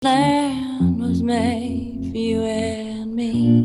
Land was made for you and me.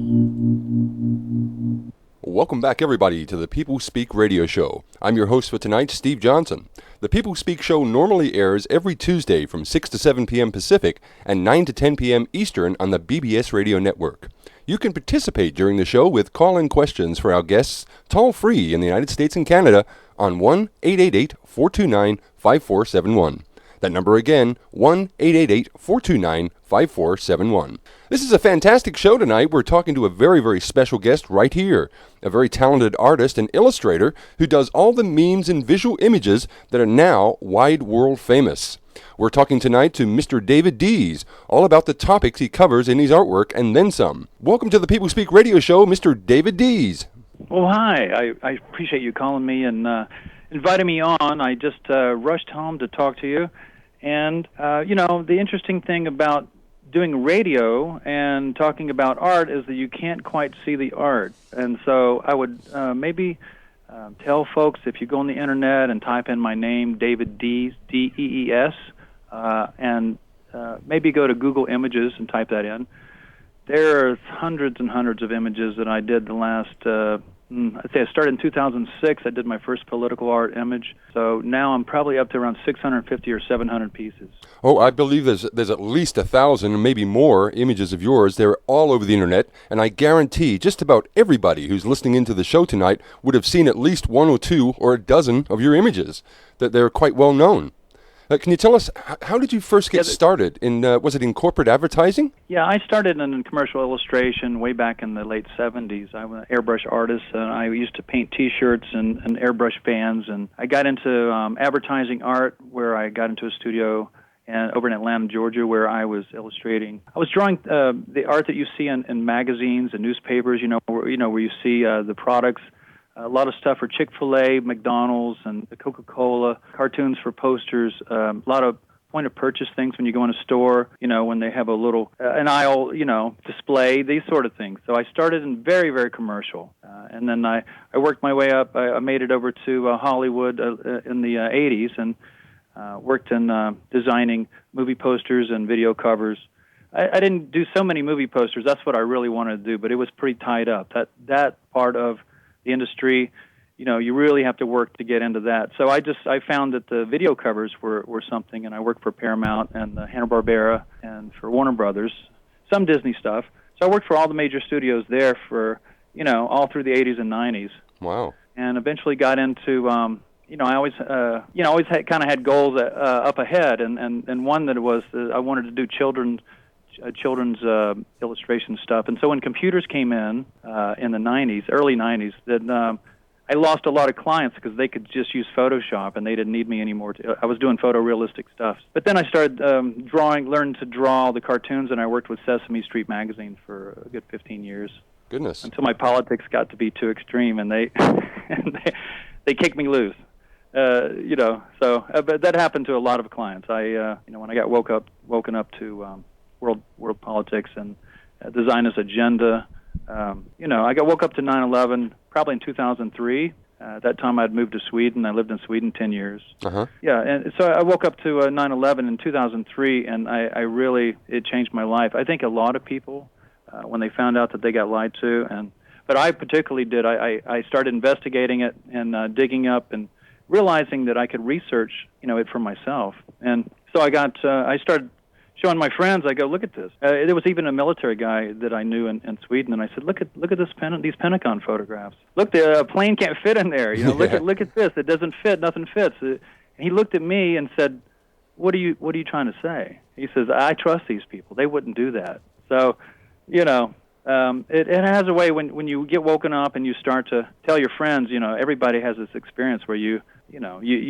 Welcome back, everybody, to the People Speak Radio Show. I'm your host for tonight, Steve Johnson. The People Speak Show normally airs every Tuesday from 6 to 7 p.m. Pacific and 9 to 10 p.m. Eastern on the BBS Radio Network. You can participate during the show with call-in questions for our guests toll-free in the United States and Canada on 1-888-429-5471. That number again, 1-888-429-5471. This is a fantastic show tonight. We're talking to a very, very special guest right here, a very talented artist and illustrator who does all the memes and visual images that are now wide world famous. We're talking tonight to Mr. David Dees, all about the topics he covers in his artwork and then some. Welcome to the People Speak Radio Show, Mr. David Dees. Well, hi. I appreciate you calling me and inviting me on. I just rushed home to talk to you. And, the interesting thing about doing radio and talking about art is that you can't quite see the art. And so I would maybe tell folks, if you go on the Internet and type in my name, David Dees, D-E-E-S, and maybe go to Google Images and type that in, there are hundreds and hundreds of images that I did the last... I'd say I started in 2006. I did my first political art image. So now I'm probably up to around 650 or 700 pieces. Oh, I believe there's at least 1,000, maybe more, images of yours. They're all over the Internet, and I guarantee just about everybody who's listening into the show tonight would have seen at least one or two or a dozen of your images. That they're quite well known. Can you tell us, how did you first get started? Was it in corporate advertising? Yeah, I started in commercial illustration way back in the late 70s. I'm an airbrush artist, and I used to paint T-shirts and airbrush fans. And I got into advertising art, where I got into a studio over in Atlanta, Georgia, where I was illustrating. I was drawing the art that you see in magazines and newspapers, where you see the products. A lot of stuff for Chick-fil-A, McDonald's, and Coca-Cola, cartoons for posters, a lot of point-of-purchase things when you go in a store, when they have a little, an aisle, display, these sort of things. So I started in very, very commercial. And then I worked my way up. I made it over to Hollywood in the 80s and worked in designing movie posters and video covers. I didn't do so many movie posters. That's what I really wanted to do, but it was pretty tied up. That part of the industry, you really have to work to get into that. So I found that the video covers were something, and I worked for Paramount and Hanna-Barbera and for Warner Brothers, some Disney stuff. So I worked for all the major studios there for, all through the 80s and 90s. Wow. And eventually got into, I always had goals up ahead, and one that was I wanted to do children's illustration stuff. And so when computers came in the 90s, early 90s, then I lost a lot of clients because they could just use Photoshop and they didn't need me anymore. I was doing photorealistic stuff. But then I started learned to draw the cartoons, and I worked with Sesame Street magazine for a good 15 years. Goodness. Until my politics got to be too extreme, and they they kicked me loose. So but that happened to a lot of clients. When I got woken up to world politics and the Zionist Agenda. I got woke up to 9/11 probably in 2003. At that time, I'd moved to Sweden. I lived in Sweden 10 years. Uh-huh. Yeah, and so I woke up to 9/11 in 2003, and it changed my life. I think a lot of people, when they found out that they got lied to, but I particularly did. I started investigating it and digging up and realizing that I could research, it for myself. And so I started showing my friends. I go, look at this. There was even a military guy that I knew in Sweden, and I said, look at these Pentagon photographs. Look, the plane can't fit in there. Yeah. Look at this. It doesn't fit. Nothing fits. And he looked at me and said, what are you trying to say? He says, I trust these people. They wouldn't do that. So, it has a way when you get woken up and you start to tell your friends. Everybody has this experience where you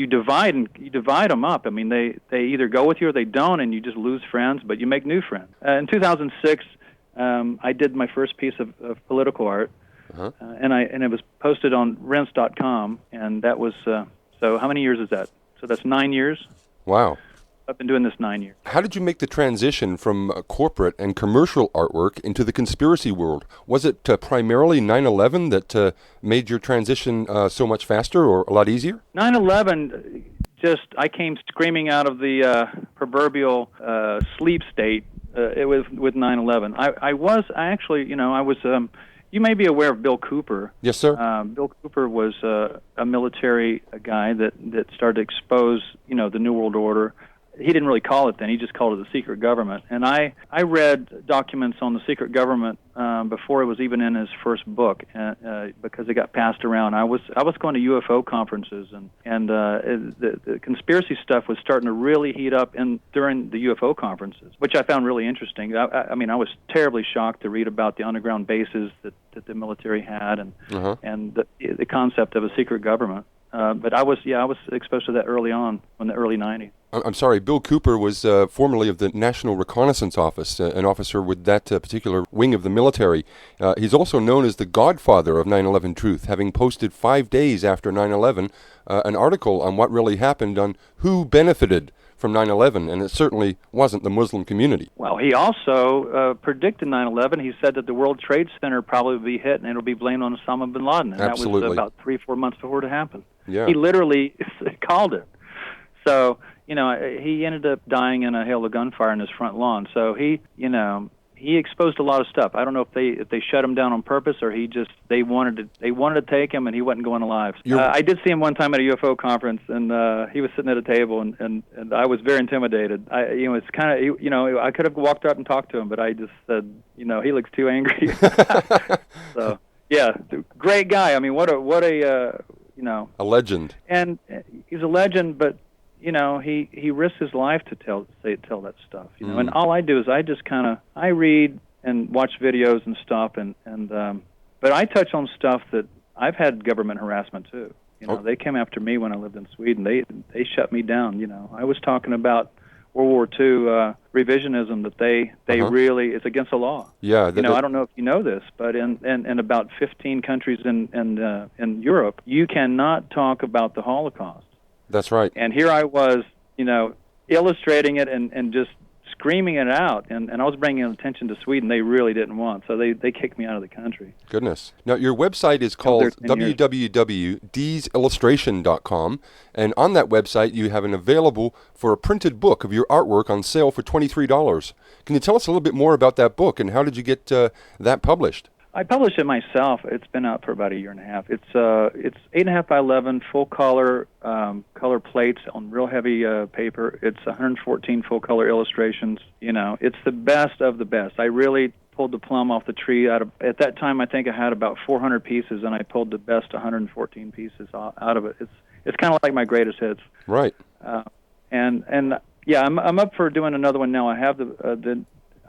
divide them up. I mean, they either go with you or they don't, and you just lose friends, but you make new friends. In 2006, I did my first piece of political art, uh-huh. And it was posted on Rents.com, and that was so. How many years is that? So that's 9 years. Wow. I've been doing this 9 years. How did you make the transition from corporate and commercial artwork into the conspiracy world? Was it primarily 9/11 that made your transition so much faster or a lot easier? 9/11, I came screaming out of the proverbial sleep state it was with 9/11. I actually, you may be aware of Bill Cooper. Yes, sir. Bill Cooper was a military guy that started to expose, the New World Order. He didn't really call it then. He just called it the secret government. And I read documents on the secret government before it was even in his first book because it got passed around. I was going to UFO conferences, and the conspiracy stuff was starting to really heat up during the UFO conferences, which I found really interesting. I mean, I was terribly shocked to read about the underground bases that the military had and the concept of a secret government. But I was exposed to that early on in the early 90s. I'm sorry, Bill Cooper was formerly of the National Reconnaissance Office, an officer with that particular wing of the military. He's also known as the godfather of 9/11 Truth, having posted 5 days after 9/11 an article on what really happened on who benefited from 9/11, and it certainly wasn't the Muslim community. Well, he also predicted 9/11. He said that the World Trade Center probably would be hit, and it'll be blamed on Osama bin Laden. And Absolutely. That was about 3-4 months before it happened. Yeah. He literally called it. So, he ended up dying in a hail of gunfire in his front lawn. So he exposed a lot of stuff. I don't know if they shut him down on purpose or they wanted to take him and he wasn't going alive. I did see him one time at a UFO conference, and he was sitting at a table, and I was very intimidated. It's kind of I could have walked up and talked to him, but I just said he looks too angry. So yeah, great guy. I mean, what a a legend. And he's a legend, but he risks his life to tell that stuff. And all I do is I just I read and watch videos and stuff, but I touch on stuff that I've had government harassment too. They came after me when I lived in Sweden. They shut me down. I was talking about World War II revisionism that they really, it's against the law. Yeah. I don't know if you know this, but in about 15 countries in Europe, you cannot talk about the Holocaust. That's right. And here I was, illustrating it and just screaming it out. And I was bringing attention to Sweden they really didn't want. So they kicked me out of the country. Goodness. Now, your website is called www.deesillustration.com. And on that website, you have an available for a printed book of your artwork on sale for $23. Can you tell us a little bit more about that book, and how did you get that published? I published it myself. It's been out for about a year and a half. It's 8.5 by 11 full color color plates on real heavy paper. It's 114 full color illustrations. It's the best of the best. I really pulled the plum off the tree. At that time, I think I had about 400 pieces, and I pulled the best 114 pieces out of it. It's kind of like my greatest hits. Right. And yeah, I'm up for doing another one now. I have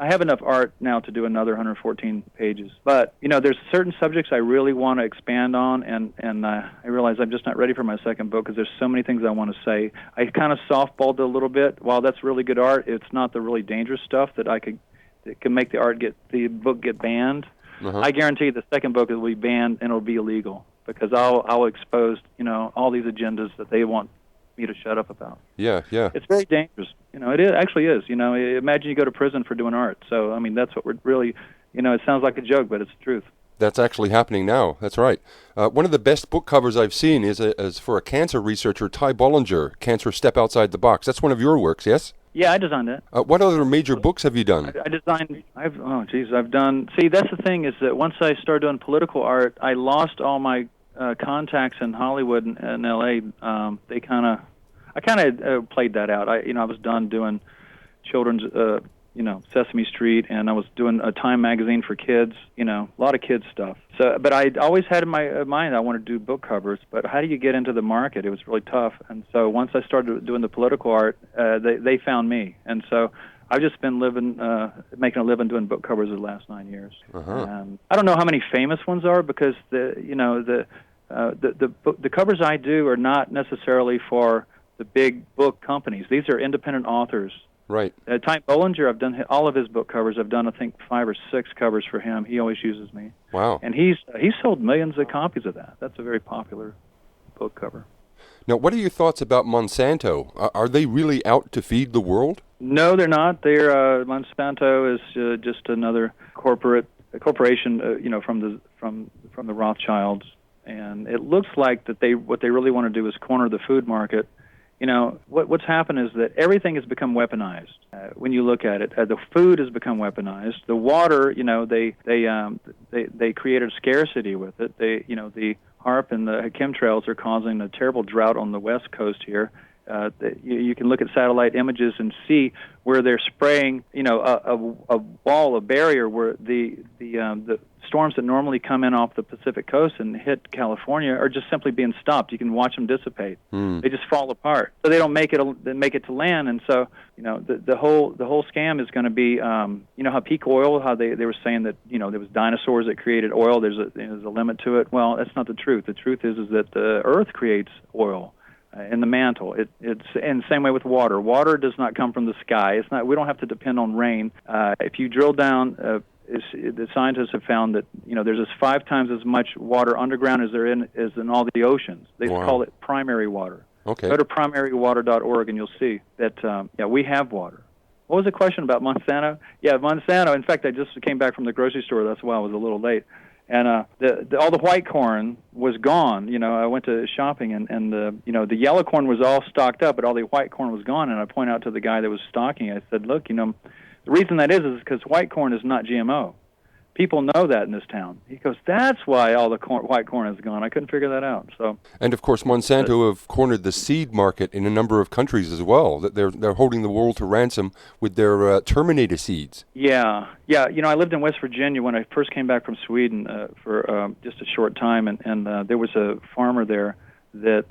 I have enough art now to do another 114 pages. But, there's certain subjects I really want to expand on, and I realize I'm just not ready for my second book because there's so many things I want to say. I kind of softballed it a little bit. While that's really good art, it's not the really dangerous stuff that can make the book get banned. I guarantee the second book will be banned and it'll be illegal because I'll expose, all these agendas that they want me to shut up about. Yeah. It's very dangerous. It actually is. Imagine you go to prison for doing art. So, that's what we're really, it sounds like a joke, but it's the truth. That's actually happening now. That's right. One of the best book covers I've seen is for a cancer researcher, Ty Bollinger, Cancer Step Outside the Box. That's one of your works, yes? Yeah, I designed it. What other major books have you done? I've done, see, that's the thing is that once I started doing political art, I lost all my contacts in Hollywood and L.A. I kind of played that out. I was done doing children's, Sesame Street, and I was doing a Time magazine for kids, a lot of kids stuff. So, but I always had in my mind I wanted to do book covers, but how do you get into the market? It was really tough. And so once I started doing the political art, they found me. And so I've just been making a living doing book covers the last 9 years. I don't know how many famous ones are because the covers I do are not necessarily for the big book companies. These are independent authors. Right. Ty Bollinger, I've done all of his book covers. I've done, I think, 5 or 6 covers for him. He always uses me. Wow. And he's sold millions of copies of that. That's a very popular book cover. Now, what are your thoughts about Monsanto? Are they really out to feed the world? No, they're not. Monsanto is just another corporation, from the Rothschilds. And it looks like that what they really want to do is corner the food market what's happened is that everything has become weaponized. When you look at it, the food has become weaponized. The water, they created scarcity with it. The HAARP and the chemtrails are causing a terrible drought on the West Coast here. You can look at satellite images and see where they're spraying, a wall, a barrier where the storms that normally come in off the Pacific coast and hit California are just simply being stopped. You can watch them dissipate. They just fall apart. So they don't make it to land. And so, the whole scam is going to be, how peak oil, how they were saying that, there was dinosaurs that created oil. There's a limit to it. Well, that's not the truth. The truth is that the Earth creates oil. In the mantle, it's and same way with water. Water does not come from the sky. It's not. We don't have to depend on rain. If you drill down, the scientists have found that there's 5 times as much water underground as in all the oceans. They call it primary water. Okay. Go to primarywater.org and you'll see that we have water. What was the question about Monsanto? Yeah, Monsanto. In fact, I just came back from the grocery store. That's why I was a little late. And all the white corn was gone. I went to shopping, and the yellow corn was all stocked up, but all the white corn was gone. And I point out to the guy that was stocking, I said, look, the reason that is because white corn is not GMO. People know that in this town. He goes, that's why all the white corn is gone. I couldn't figure that out. So, and of course, Monsanto have cornered the seed market in a number of countries as well. That they're holding the world to ransom with their Terminator seeds. Yeah. I lived in West Virginia when I first came back from Sweden for just a short time, and there was a farmer there that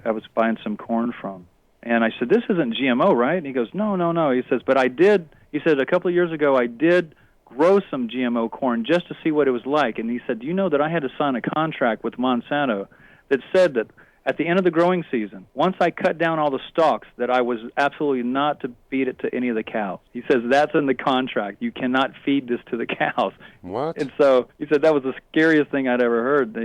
I was buying some corn from. And I said, this isn't GMO, right? And he goes, no. He says, but I did. He said, a couple of years ago, I did grow some GMO corn just to see what it was like. And he said, do you know that I had to sign a contract with Monsanto that said that at the end of the growing season, once I cut down all the stalks, that I was absolutely not to feed it to any of the cows. He says, that's in the contract. You cannot feed this to the cows. What? And so he said, that was the scariest thing I'd ever heard.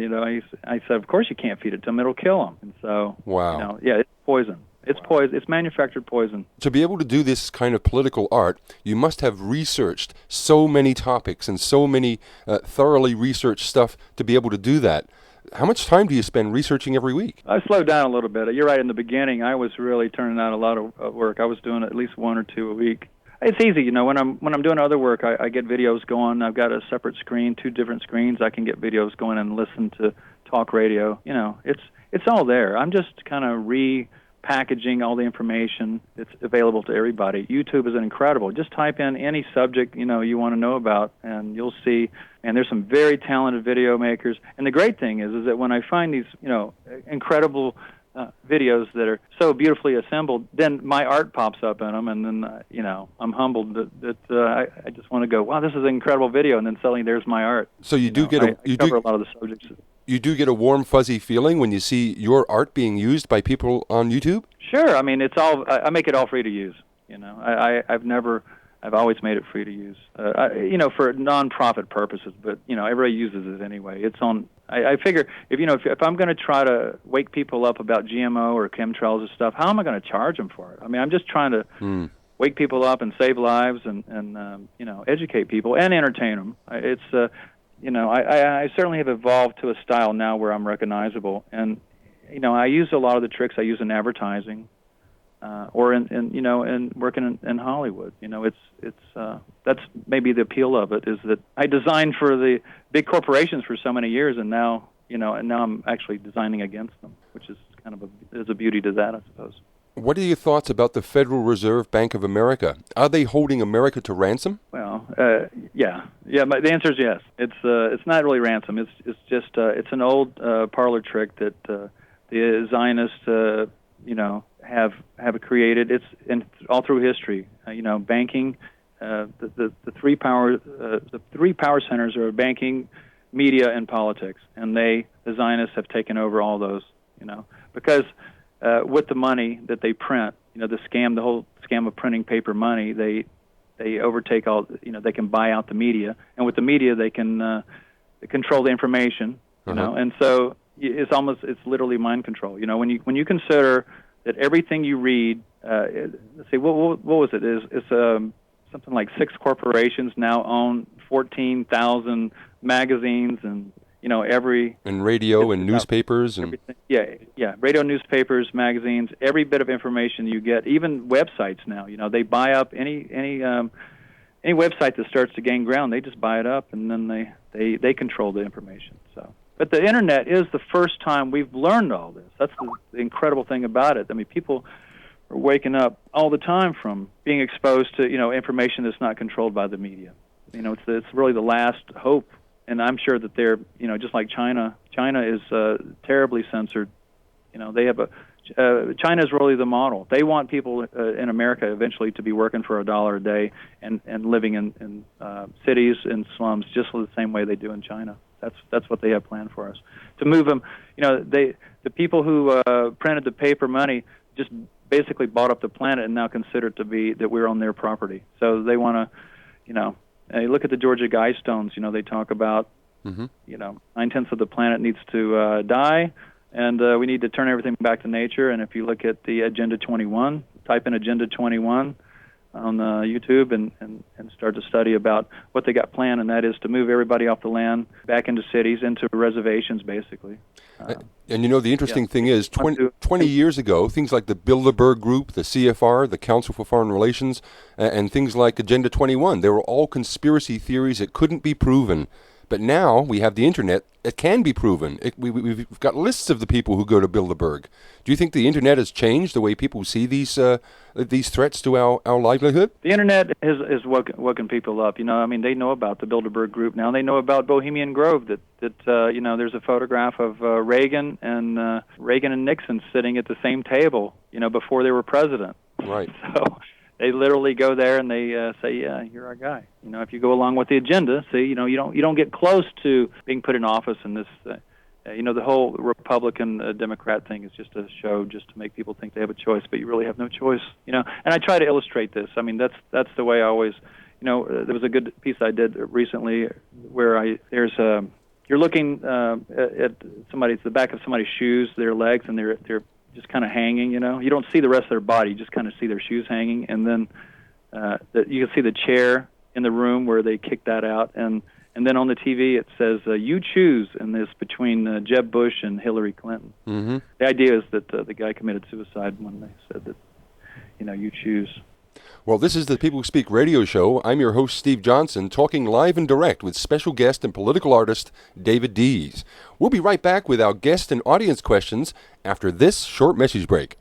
I said, of course you can't feed it to them. It'll kill them. And so, wow. It's poison. It's poison. It's manufactured poison. To be able to do this kind of political art, you must have researched so many topics and so many thoroughly researched stuff to be able to do that. How much time do you spend researching every week? I slowed down a little bit. You're right. In the beginning, I was really turning out a lot of work. I was doing at least 1 or 2 a week. It's easy, when I'm doing other work, I get videos going. I've got a separate screen, 2 different screens. I can get videos going and listen to talk radio. It's all there. I'm just kind of repackaging all the information that's available to everybody. YouTube is incredible. Just type in any subject you want to know about, and you'll see. And there's some very talented video makers. And the great thing is that when I find these incredible videos that are so beautifully assembled, then my art pops up in them, and then I'm humbled that I just want to go, wow, this is an incredible video, and then suddenly there's my art. So you do get I cover a lot of the subjects. You do get a warm, fuzzy feeling when you see your art being used by people on YouTube? Sure. I mean, it's all. I make it all free to use. I've always made it free to use. For non-profit purposes, but everybody uses it anyway. It's on. I figure if I'm going to try to wake people up about GMO or chemtrails and stuff, how am I going to charge them for it? I mean, I'm just trying to wake people up and save lives and educate people and entertain them. I certainly have evolved to a style now where I'm recognizable, and I use a lot of the tricks I use in advertising, or in working in Hollywood. That's maybe the appeal of it, is that I designed for the big corporations for so many years, and now I'm actually designing against them, which is kind of there's a beauty to that, I suppose. What are your thoughts about the Federal Reserve Bank of America? Are they holding America to ransom? Well, yeah. But the answer is yes. It's not really ransom. It's just it's an old parlor trick that the Zionists have created. It's all through history. Banking. The three power centers are banking, media, and politics, and the Zionists have taken over all those. Because with the money that they print, the whole scam of printing paper money, they overtake all. They can buy out the media, and with the media, they can control the information. And so it's literally mind control. When you consider that everything you read, let's see, what was it? It's something like 6 corporations now own 14,000 magazines, and every... And radio and newspapers and... Everything. Yeah. Radio, newspapers, magazines, every bit of information you get, even websites now. They buy up any website that starts to gain ground. They just buy it up, and then they control the information. So, but the Internet is the first time we've learned all this. That's the incredible thing about it. I mean, people are waking up all the time from being exposed to information that's not controlled by the media. It's really the last hope. And I'm sure that they're, just like China. China is terribly censored. They have China is really the model. They want people in America eventually to be working for $1 a day and living in cities and slums just the same way they do in China. That's what they have planned for us. To move them, the people who printed the paper money just basically bought up the planet and now consider it to be that we're on their property. So they want to, you look at the Georgia Guidestones. They talk about, 9/10 of the planet needs to die, and we need to turn everything back to nature. And if you look at the Agenda 21, type in Agenda 21 on YouTube and start to study about what they got planned, and that is to move everybody off the land back into cities, into reservations, basically. And the interesting thing is, 20 years ago, things like the Bilderberg Group, the CFR, the Council for Foreign Relations, and things like Agenda 21, they were all conspiracy theories that couldn't be proven. But now we have the Internet. It can be proven. We've got lists of the people who go to Bilderberg. Do you think the Internet has changed the way people see these threats to our livelihood? The Internet has woken people up. They know about the Bilderberg Group now. They know about Bohemian Grove. That there's a photograph of Reagan and Nixon sitting at the same table. Before they were president. Right. So they literally go there and they say, "Yeah, you're our guy." If you go along with the agenda, you don't get close to being put in office. And this, the whole Republican Democrat thing is just a show, just to make people think they have a choice, but you really have no choice. And I try to illustrate this. I mean, that's the way I always. There was a good piece I did recently where you're looking at the back of somebody's shoes, their legs, and they're just kind of hanging, you don't see the rest of their body, you just kind of see their shoes hanging, and then you can see the chair in the room where they kicked that out, and then on the TV it says, you choose, and this between Jeb Bush and Hillary Clinton. Mm-hmm. The idea is that the guy committed suicide when they said that, you choose. Well, this is the People Who Speak radio show. I'm your host, Steve Johnson, talking live and direct with special guest and political artist David Dees. We'll be right back with our guest and audience questions after this short message break.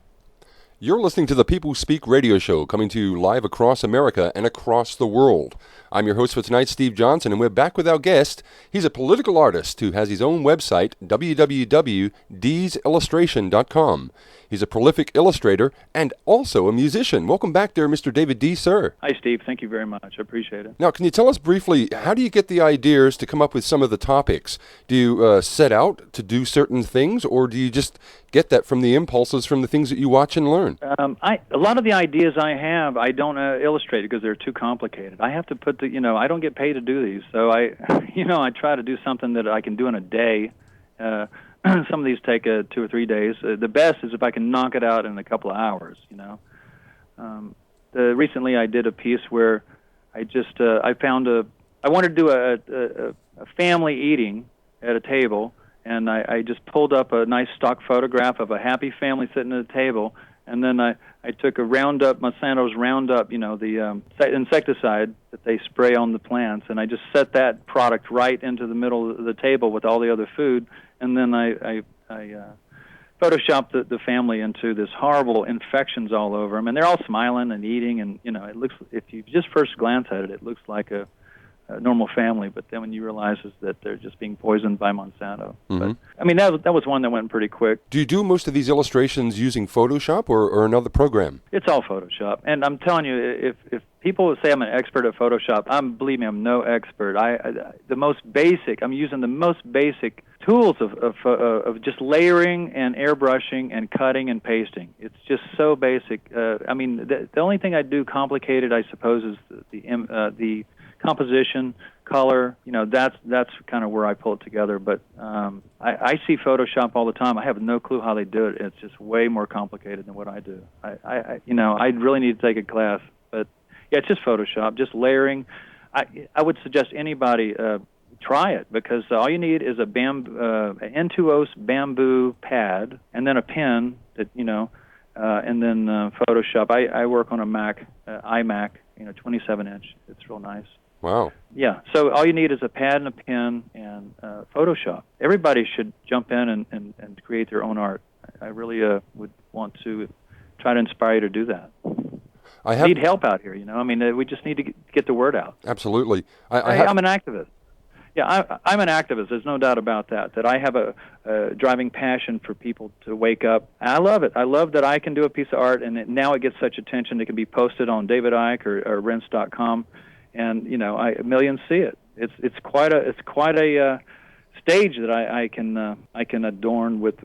You're listening to the People Who Speak radio show, coming to you live across America and across the world. I'm your host for tonight, Steve Johnson, and we're back with our guest. He's a political artist who has his own website, www.deesillustration.com. He's a prolific illustrator and also a musician. Welcome back there, Mr. David Dees, sir. Hi, Steve. Thank you very much. I appreciate it. Now, can you tell us briefly, how do you get the ideas to come up with some of the topics? Do you set out to do certain things, or do you just get that from the impulses from the things that you watch and learn? A lot of the ideas I have, I don't illustrate because they're too complicated. I have to put I don't get paid to do these, so I try to do something that I can do in a day. Some of these take 2 or 3 days. The best is if I can knock it out in a couple of hours. Recently I did a piece where I wanted to do a family eating at a table, and I just pulled up a nice stock photograph of a happy family sitting at a table, and then I took a Roundup, Monsanto's Roundup, the insecticide that they spray on the plants, and I just set that product right into the middle of the table with all the other food, and then I photoshopped the family into this horrible infections all over them, and they're all smiling and eating, and it looks, if you just first glance at it, it looks like a normal family, but then when you realize is that they're just being poisoned by Monsanto. Mm-hmm. But I mean, that was one that went pretty quick. Do you do most of these illustrations using Photoshop or another program? It's all Photoshop, and I'm telling you, if people say I'm an expert at Photoshop, believe me, I'm no expert. I'm using the most basic tools of just layering and airbrushing and cutting and pasting. It's just so basic. I mean, the only thing I do complicated, I suppose, is the composition, color. That's kind of where I pull it together. But I see Photoshop all the time. I have no clue how they do it. It's just way more complicated than what I do. I really need to take a class. But yeah, it's just Photoshop, just layering. I would suggest anybody try it, because all you need is a N2O bamboo pad and then a pen that and then Photoshop. I work on a Mac, iMac, 27-inch. It's real nice. Wow. Yeah. So all you need is a pad and a pen and Photoshop. Everybody should jump in and create their own art. I really would want to try to inspire you to do that. I need help out here, we just need to get the word out. Absolutely. I'm an activist. Yeah, I'm an activist. There's no doubt about that. That I have a driving passion for people to wake up. I love it. I love that I can do a piece of art, and now it gets such attention. It can be posted on David Icke or Rense.com, and millions see it. It's quite a stage that I can adorn with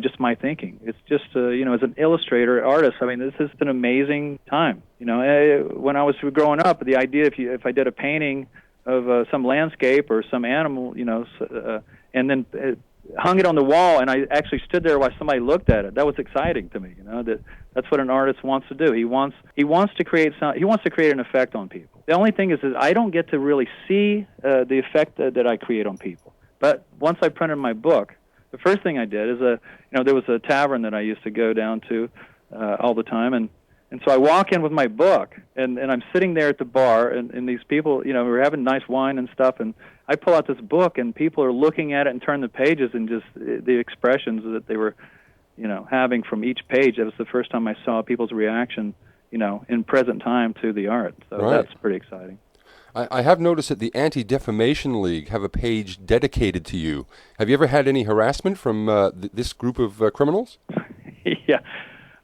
just my thinking. It's just as an illustrator, artist. This has been an amazing time. When I was growing up, the idea if I did a painting of some landscape or some animal, and then hung it on the wall, and I actually stood there while somebody looked at it. That was exciting to me. That's what an artist wants to do. He wants to create an effect on people. The only thing is that I don't get to really see the effect that I create on people. But once I printed my book, the first thing I did is there was a tavern that I used to go down to all the time, and so I walk in with my book, and I'm sitting there at the bar, and these people, we're having nice wine and stuff, and I pull out this book, and people are looking at it and turn the pages, and just the expressions that they were, having from each page. That was the first time I saw people's reaction, in present time to the art. So right. That's pretty exciting. I have noticed that the Anti-Defamation League have a page dedicated to you. Have you ever had any harassment from this group of criminals? Yeah.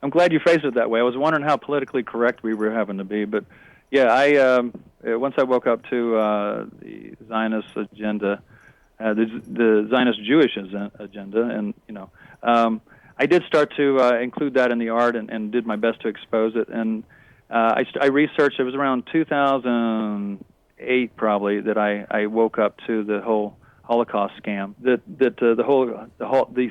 I'm glad you phrased it that way. I was wondering how politically correct we were having to be, but yeah, once I woke up to the Zionist Agenda, the Zionist Jewish Agenda, and I did start to include that in the art and did my best to expose it. And I researched. It was around 2008 probably that I woke up to the whole Holocaust scam. The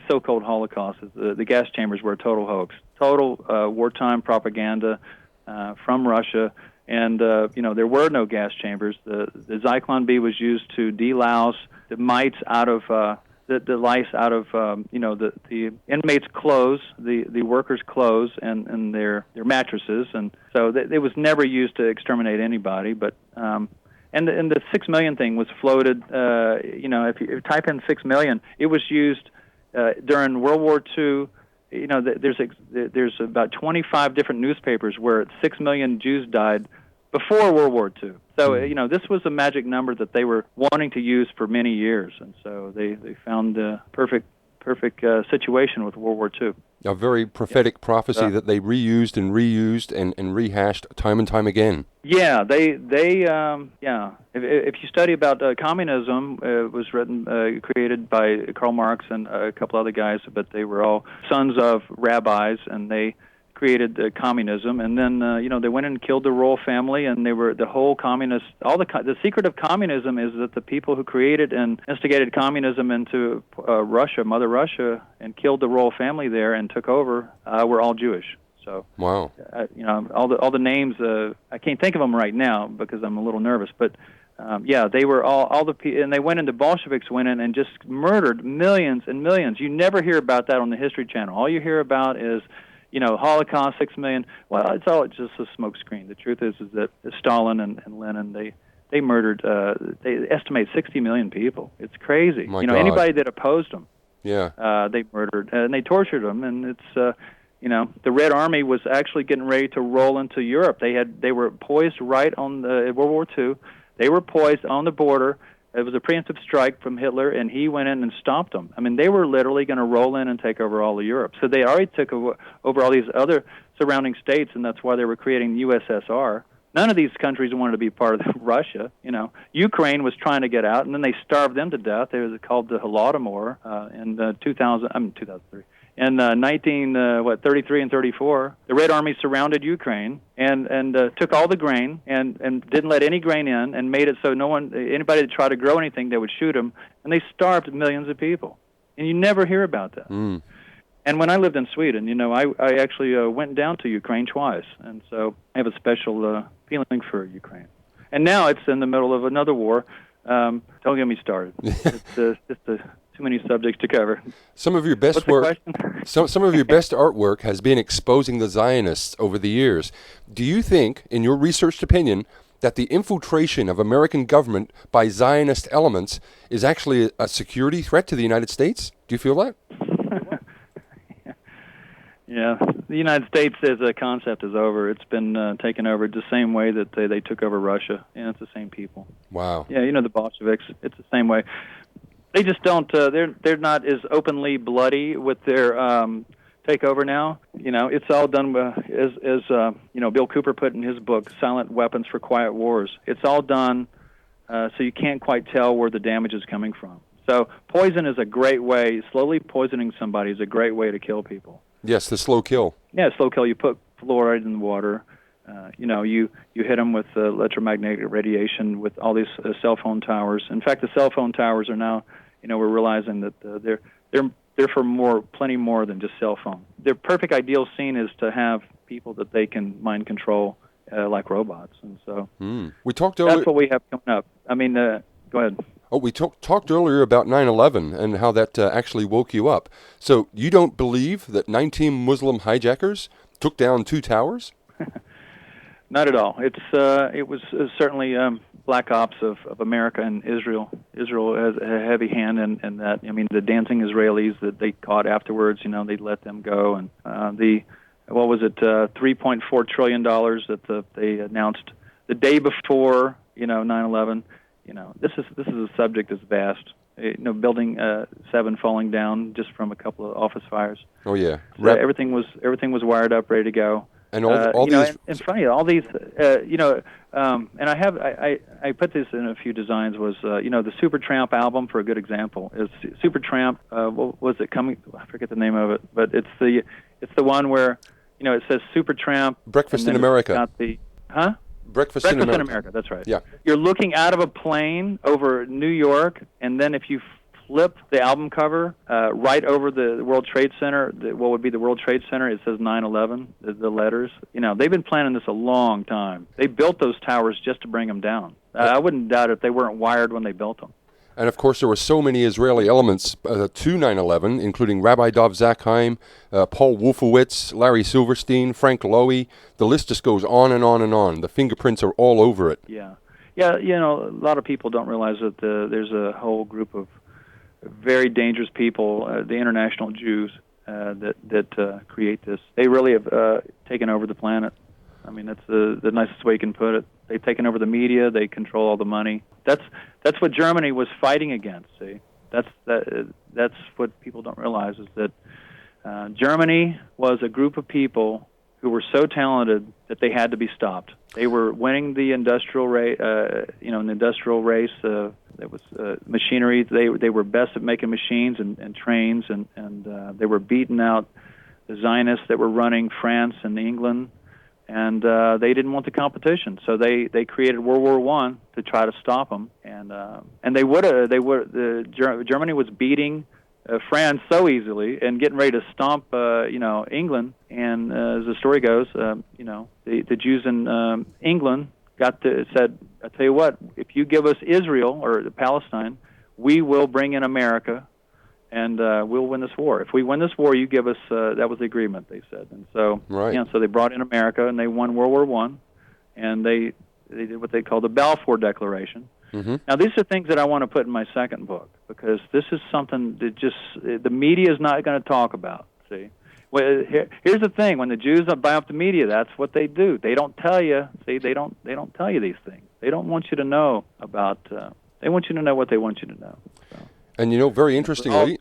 so-called Holocaust, the gas chambers were a total hoax, total wartime propaganda from Russia, and there were no gas chambers. The Zyklon B was used to delouse the mites out of the lice out of the inmates' clothes, the workers' clothes, and their mattresses, and so it was never used to exterminate anybody, but. And the 6 million thing was floated. If you type in 6 million, it was used during World War II. There's about 25 different newspapers where 6 million Jews died before World War II. So this was a magic number that they were wanting to use for many years, and so they found the perfect situation with World War II. A very prophetic prophecy that they reused and rehashed time and time again. Yeah, If you study about communism, it was created by Karl Marx and a couple other guys, but they were all sons of rabbis, and they created communism. And then they went and killed the royal family, and they were the whole communist. The secret of communism is that the people who created and instigated communism into Russia, Mother Russia, and killed the royal family there and took over, were all Jewish. So wow, all the names I can't think of them right now because I'm a little nervous, but they were all the and they went into Bolsheviks went in and just murdered millions and millions. You never hear about that on the History Channel. All you hear about is Holocaust, 6 million. Well, it's all just a smokescreen. The truth is that Stalin and Lenin they murdered. They estimate 60 million people. It's crazy. My God. Anybody that opposed them. Yeah. They murdered and they tortured them, and it's. The Red Army was actually getting ready to roll into Europe. They were poised right on the World War II. They were poised on the border. It was a preemptive strike from Hitler, and he went in and stopped them. They were literally going to roll in and take over all of Europe. So they already took over all these other surrounding states, and that's why they were creating USSR. None of these countries wanted to be part of Russia. Ukraine was trying to get out, and then they starved them to death. It was called the Holodomor in 2003. In 1933 and 34, the Red Army surrounded Ukraine and took all the grain and didn't let any grain in, and made it so anybody that tried to grow anything, they would shoot them, and they starved millions of people. And you never hear about that. Mm. And when I lived in Sweden, I actually went down to Ukraine twice, and so I have a special feeling for Ukraine. And now it's in the middle of another war. Don't get me started. It's just too many subjects to cover. Some of your best work, some of your best artwork has been exposing the Zionists over the years. Do you think, in your researched opinion, that the infiltration of American government by Zionist elements is actually a security threat to the United States? Do you feel that? Yeah, the United States as a concept is over. It's been taken over the same way that they took over Russia, and it's the same people. Wow. Yeah, the Bolsheviks. It's the same way. They just don't. They're not as openly bloody with their takeover now. It's all done as Bill Cooper put in his book, "Silent Weapons for Quiet Wars." It's all done so you can't quite tell where the damage is coming from. So poison is a great way. Slowly poisoning somebody is a great way to kill people. Yes, the slow kill. Yeah, slow kill. You put fluoride in the water. You hit them with electromagnetic radiation with all these cell phone towers. In fact, the cell phone towers are now, we're realizing that they're for plenty more than just cell phone. Their perfect ideal scene is to have people that they can mind control like robots, and so we talked earlier. That's what we have coming up. Go ahead. Oh, we talked earlier about 9/11 and how that actually woke you up. So you don't believe that 19 Muslim hijackers took down 2 towers? Not at all. It was certainly black ops of America and Israel. Israel has a heavy hand in that. The dancing Israelis that they caught afterwards, they let them go. And $3.4 trillion that they announced the day before, 9/11. This is a subject that's vast. Building 7 falling down just from a couple of office fires. Oh yeah, so everything was wired up, ready to go. And all these. And funny, all these, and I put this in a few designs. Was the Supertramp album for a good example is Supertramp. What was it coming? I forget the name of it, but it's the one where it says Supertramp. Breakfast in America. Got the Breakfast in America. That's right. Yeah. You're looking out of a plane over New York, and then if you flip the album cover right over the World Trade Center, what would be the World Trade Center, it says 9/11, the letters. They've been planning this a long time. They built those towers just to bring them down. I wouldn't doubt if they weren't wired when they built them. And, of course, there were so many Israeli elements to 9/11, including Rabbi Dov Zakheim, Paul Wolfowitz, Larry Silverstein, Frank Lowy. The list just goes on and on and on. The fingerprints are all over it. Yeah. Yeah, a lot of people don't realize that there's a whole group of very dangerous people, the international Jews, that create this. They really have taken over the planet. That's the nicest way you can put it. They've taken over the media. They control all the money. That's what Germany was fighting against. See, that's what people don't realize is that Germany was a group of people who were so talented that they had to be stopped. They were winning the industrial race. An industrial race. That was machinery. They were best at making machines and trains, and they were beating out the Zionists that were running France and England. And they didn't want the competition, so they created World War I to try to stop them. And Germany was beating France so easily and getting ready to stomp England. And as the story goes, the Jews in England said, "I tell you what, if you give us Israel or Palestine, we will bring in America." And we'll win this war. If we win this war, you give us. That was the agreement, they said. And so, so they brought in America, and they won World War I, and they did what they call the Balfour Declaration. Mm-hmm. Now, these are things that I want to put in my second book because this is something that just the media is not going to talk about. See, well, here's the thing: when the Jews buy up the media, that's what they do. They don't tell you. See, they don't tell you these things. They don't want you to know about. They want you to know what they want you to know. So. And, very interestingly,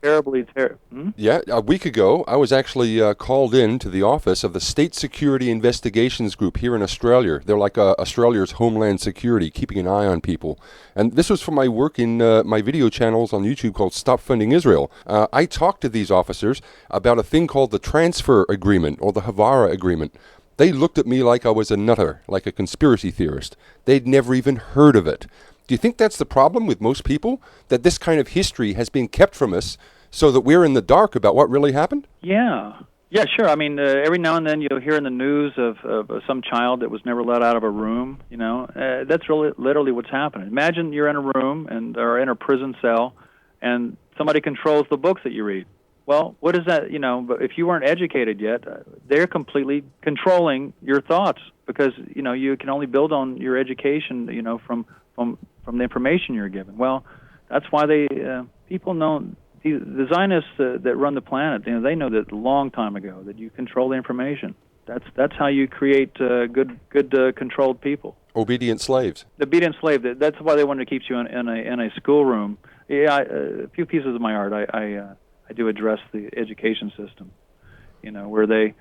Yeah, a week ago, I was actually called in to the office of the State Security Investigations Group here in Australia. They're like Australia's Homeland Security, keeping an eye on people. And this was for my work in my video channels on YouTube called Stop Funding Israel. I talked to these officers about a thing called the Transfer Agreement or the Havara Agreement. They looked at me like I was a nutter, like a conspiracy theorist. They'd never even heard of it. Do you think that's the problem with most people, that this kind of history has been kept from us so that we're in the dark about what really happened? Yeah. Yeah, sure. I mean, every now and then you'll hear in the news of some child that was never let out of a room. That's really literally what's happening. Imagine you're in a room or in a prison cell, and somebody controls the books that you read. Well, what is that? But if you weren't educated yet, they're completely controlling your thoughts because you can only build on your education. From the information you're given. Well, that's why people know. The Zionists that run the planet, they know that a long time ago that you control the information. That's how you create good controlled people. Obedient slaves. The obedient slave. That's why they wanted to keep you in a schoolroom. Yeah, a few pieces of my art. I do address the education system. Where they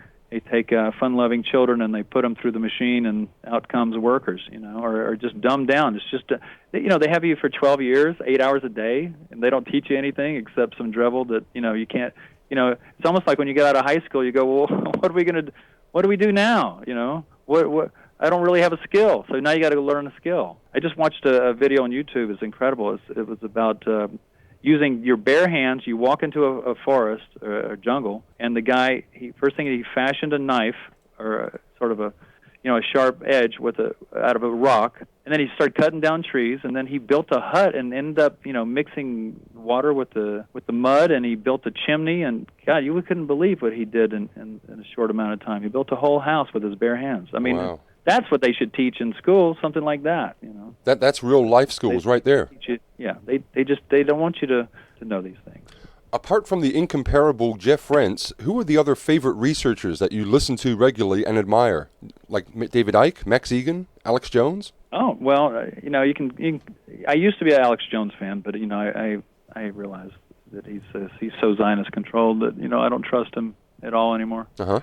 take fun-loving children and they put them through the machine, and out comes workers, or just dumbed down. It's just, they have you for 12 years, 8 hours a day, and they don't teach you anything except some drivel that, you can't, it's almost like when you get out of high school, you go, well, what do we do now? What I don't really have a skill, so now you got to learn a skill. I just watched a video on YouTube. It's incredible. It was about using your bare hands. You walk into a forest or a jungle, and the guy, first thing he fashioned a knife or sort of a sharp edge out of a rock, and then he started cutting down trees, and then he built a hut and ended up mixing water with the mud, and he built a chimney, and God, you couldn't believe what he did in a short amount of time. He built a whole house with his bare hands. I mean, wow. That's what they should teach in school, something like that. That's real life schools right there. They don't want you to know these things. Apart from the incomparable Jeff Rense, who are the other favorite researchers that you listen to regularly and admire? Like David Icke, Max Egan, Alex Jones? Oh, well, you can. I used to be an Alex Jones fan, but I realize that he's so Zionist controlled that I don't trust him at all anymore. But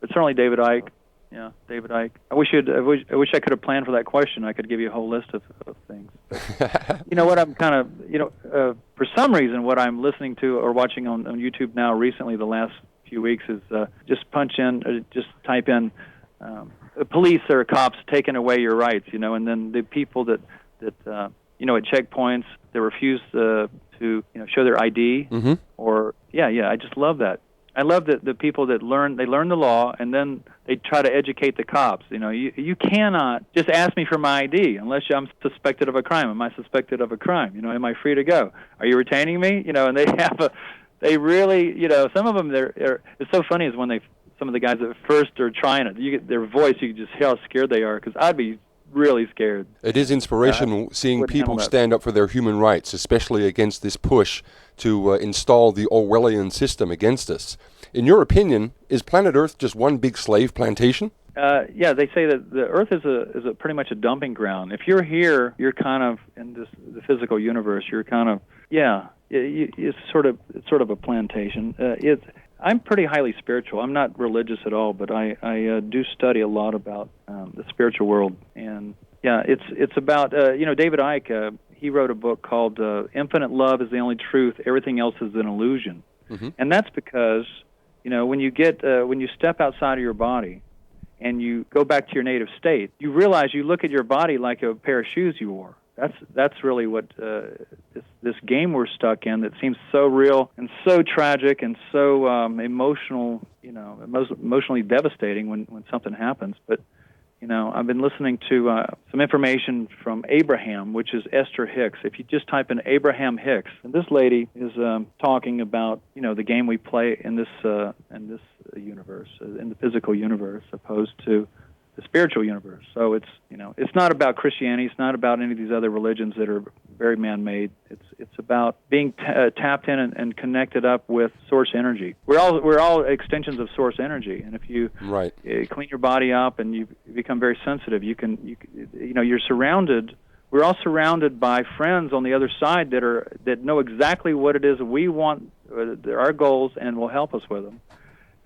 certainly David Icke. Yeah, David Icke. I wish I could have planned for that question. I could give you a whole list of things. What I'm kind of, for some reason, what I'm listening to or watching on YouTube now recently, the last few weeks, is just type in police or cops taking away your rights, and then the people that at checkpoints that refuse to show their ID, or I just love that. I love that the people that learn the law and then they try to educate the cops. You cannot just ask me for my ID unless I'm suspected of a crime. Am I suspected of a crime? Am I free to go? Are you retaining me? And they really, some of them, it's so funny is when some of the guys that first are trying it, you get their voice, you can just hear how scared they are, because I'd be really scared. It is inspirational seeing people stand up for their human rights, especially against this push to install the Orwellian system against us. In your opinion, is planet Earth just one big slave plantation? They say that the Earth is a pretty much a dumping ground. If you're here, you're kind of in the physical universe. You're kind of it's sort of a plantation. I'm pretty highly spiritual. I'm not religious at all, but I do study a lot about the spiritual world. And it's about David Icke. He wrote a book called "Infinite Love is the Only Truth. Everything Else is an Illusion," and that's because when you step outside of your body and you go back to your native state, you realize you look at your body like a pair of shoes you wore. That's really what this game we're stuck in that seems so real and so tragic and so emotional, emotionally devastating when something happens. But I've been listening to some information from Abraham, which is Esther Hicks. If you just type in Abraham Hicks, and this lady is talking about the game we play in this universe, in the physical universe, opposed to the spiritual universe. So it's not about Christianity. It's not about any of these other religions that are very man-made. It's about being tapped in and connected up with source energy. We're all extensions of source energy, and if you clean your body up and you become very sensitive, you're surrounded. We're all surrounded by friends on the other side that know exactly what it is we want, our goals, and will help us with them.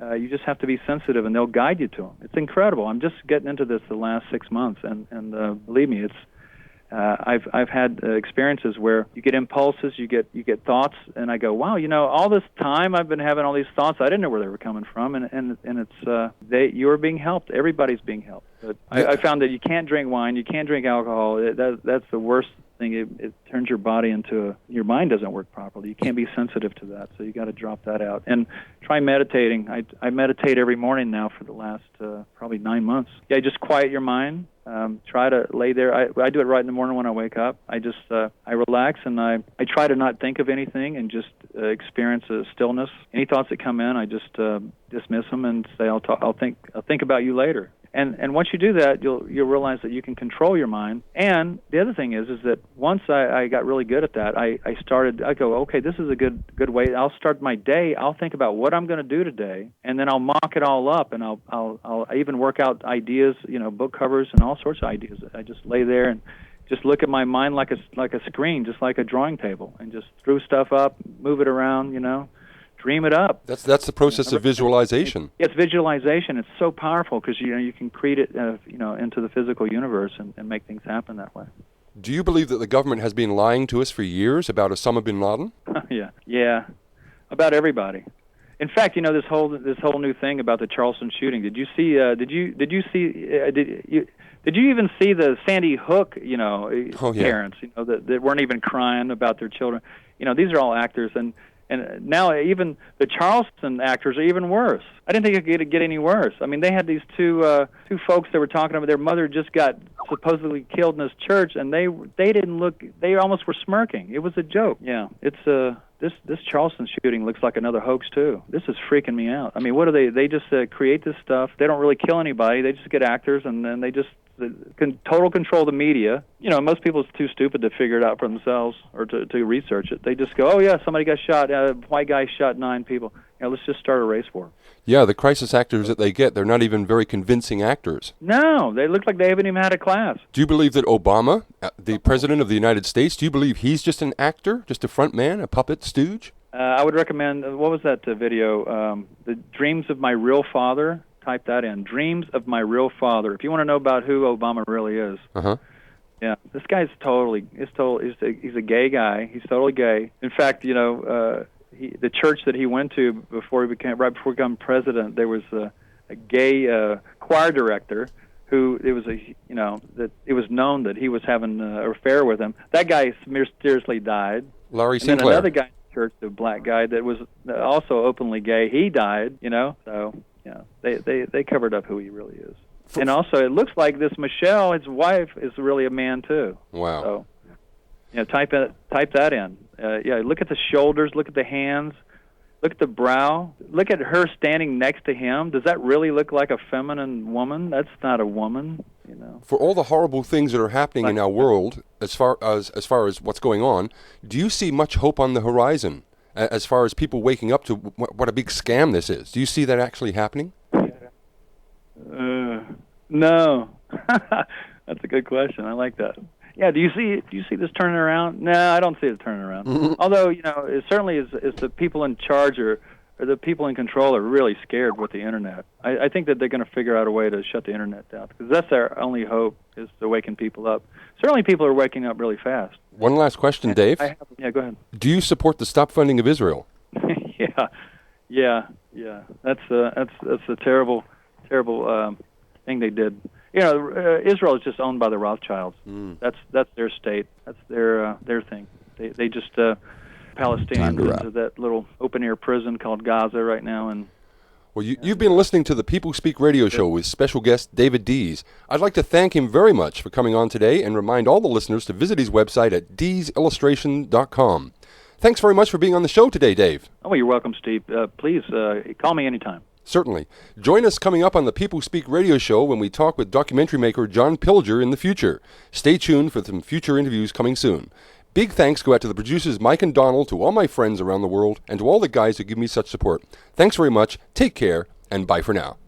You just have to be sensitive, and they'll guide you to them. It's incredible. I'm just getting into this the last 6 months, and believe me, it's. I've had experiences where you get impulses, you get thoughts, and I go, wow, all this time I've been having all these thoughts, I didn't know where they were coming from, and it's you are being helped. Everybody's being helped. But I found that you can't drink wine, you can't drink alcohol. That's the worst thing, it turns your body into your mind doesn't work properly. You can't be sensitive to that, so you got to drop that out. And try meditating. I meditate every morning now for the last probably 9 months. Yeah, just quiet your mind. Try to lay there. I do it right in the morning when I wake up. I just I relax, and I try to not think of anything and just experience a stillness. Any thoughts that come in, I just dismiss them and say I'll think about you later. And once you do that, you'll realize that you can control your mind. And the other thing is that once I got really good at that, I go, okay, this is a good way. I'll start my day. I'll think about what I'm going to do today, and then I'll mock it all up, and I'll even work out ideas, book covers and all sorts of ideas. I just lay there and just look at my mind like a screen, just like a drawing table, and just screw stuff up, move it around, dream it up. That's the process of visualization. It's visualization. It's so powerful because you can create it into the physical universe and make things happen that way. Do you believe that the government has been lying to us for years about Osama bin Laden? Yeah, about everybody. In fact, this whole new thing about the Charleston shooting. Did you see? Did you even see the Sandy Hook? Parents, that weren't even crying about their children. These are all actors and now even the Charleston actors are even worse. I didn't think it could get any worse. I mean, they had these two folks that were talking about their mother just got supposedly killed in this church, and they didn't look. They almost were smirking. It was a joke. Yeah, it's this Charleston shooting looks like another hoax too. This is freaking me out. I mean, what do they? They just create this stuff. They don't really kill anybody. They just get actors, and then they just total control the media. Most people are too stupid to figure it out for themselves or to research it. They just go, oh yeah, somebody got shot. White guy shot 9 people. Let's just start a race war. Yeah, the crisis actors that they get, they're not even very convincing actors. No, they look like they haven't even had a class. Do you believe that Obama, the President of the United States, do you believe he's just an actor, just a front man, a puppet stooge? I would recommend, what was that video? The Dreams of My Real Father. Type that in. Dreams of My Real Father. If you want to know about who Obama really is. Uh-huh. Yeah, this guy's he's a gay guy. He's totally gay. In fact, the church that he went to before he became president, there was a gay choir director who it was known that he was having an affair with him. That guy mysteriously died. Larry and Sinclair. Then another guy in the church, the black guy that was also openly gay, he died. So. Yeah, they covered up who he really is. And also, it looks like this Michelle, his wife, is really a man, too. Wow. So, type that in. Look at the shoulders, look at the hands, look at the brow. Look at her standing next to him. Does that really look like a feminine woman? That's not a woman, For all the horrible things that are happening in our world, as far as what's going on, do you see much hope on the horizon? As far as people waking up to what a big scam this is. Do you see that actually happening? No. That's a good question. I like that. Yeah, do you see this turning around? No, I don't see it turning around. Mm-hmm. Although, it certainly is the people in charge or the people in control are really scared with the Internet. I think that they're going to figure out a way to shut the Internet down because that's their only hope is to waken people up. Certainly people are waking up really fast. One last question, Dave. Yeah, go ahead. Do you support the Stop Funding of Israel? Yeah. That's a terrible thing they did. Israel is just owned by the Rothschilds. That's their state. That's their thing. They just Palestine into that little open-air prison called Gaza right now. And well, you've been listening to the People Speak radio show with special guest David Dees. I'd like to thank him very much for coming on today and remind all the listeners to visit his website at deesillustration.com. Thanks very much for being on the show today, Dave. Oh, you're welcome, Steve. Please call me anytime. Certainly. Join us coming up on the People Speak radio show when we talk with documentary maker John Pilger in the future. Stay tuned for some future interviews coming soon. Big thanks go out to the producers Mike and Donald, to all my friends around the world, and to all the guys who give me such support. Thanks very much, take care, and bye for now.